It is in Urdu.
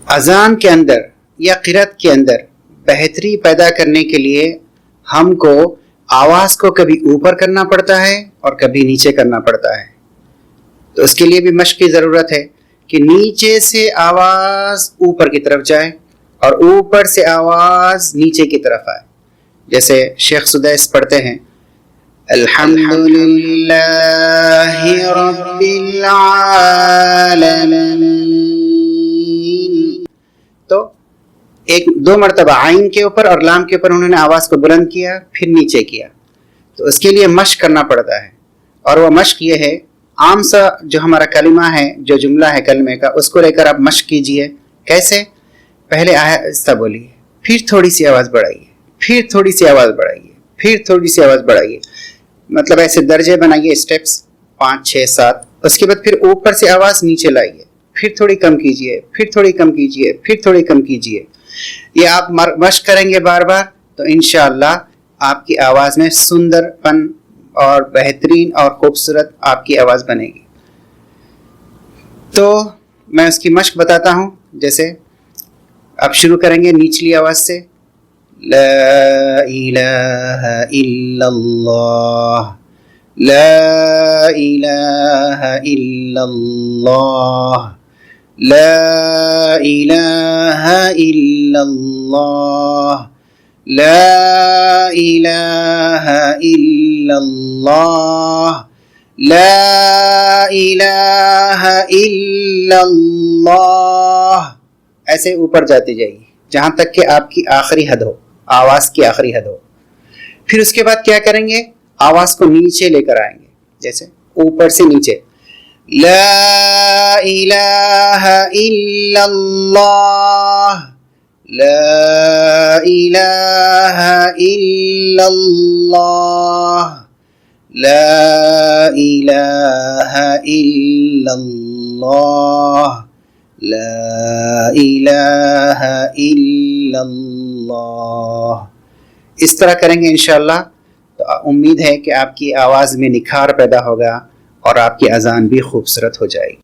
اذان کے اندر یا قرات کے اندر بہتری پیدا کرنے کے لیے ہم کو آواز کو کبھی اوپر کرنا پڑتا ہے اور کبھی نیچے کرنا پڑتا ہے. تو اس کے لیے بھی مشق کی ضرورت ہے کہ نیچے سے آواز اوپر کی طرف جائے اور اوپر سے آواز نیچے کی طرف آئے. جیسے شیخ سدیس پڑھتے ہیں الحمدللہ رب العالمین. تو ایک دو مرتبہ عین کے اوپر اور لام کے اوپر انہوں نے آواز کو بلند کیا پھر نیچے کیا. تو اس کے لیے مشق کرنا پڑتا ہے. اور وہ مشق یہ ہے عام سا جو ہمارا کلمہ ہے جو جملہ ہے کلمے کا اس کو لے کر آپ مشق کیجئے. کیسے؟ پہلے آہستہ بولیے پھر تھوڑی سی آواز بڑھائیے پھر تھوڑی سی آواز بڑھائیے پھر تھوڑی سی آواز بڑھائیے. مطلب ایسے درجے بنائیے اسٹیپس 5 6 7. اس کے بعد پھر اوپر سے آواز نیچے لائیے پھر تھوڑی کم کیجئے پھر تھوڑی کم کیجئے پھر تھوڑی کم کیجئے. یہ آپ مشق کریں گے بار بار تو انشاءاللہ آپ کی آواز میں سندر پن اور بہترین اور خوبصورت آپ کی آواز بنے گی. تو میں اس کی مشق بتاتا ہوں. جیسے آپ شروع کریں گے نچلی آواز سے لا الہ الا اللہ لا الہ الا اللہ لا الہ الا اللہ لا الہ الا اللہ لا الہ الا اللہ. ایسے اوپر جاتی جائیے جہاں تک کہ آپ کی آخری حد ہو, آواز کی آخری حد ہو. پھر اس کے بعد کیا کریں گے؟ آواز کو نیچے لے کر آئیں گے. جیسے اوپر سے نیچے لا الہ الا اللہ لا الہ الا اللہ لا الہ الا اللہ لا الہ الا اللہ. اس طرح کریں گے انشاءاللہ تو امید ہے کہ آپ کی آواز میں نکھار پیدا ہوگا اور آپ کی اذان بھی خوبصورت ہو جائے گی.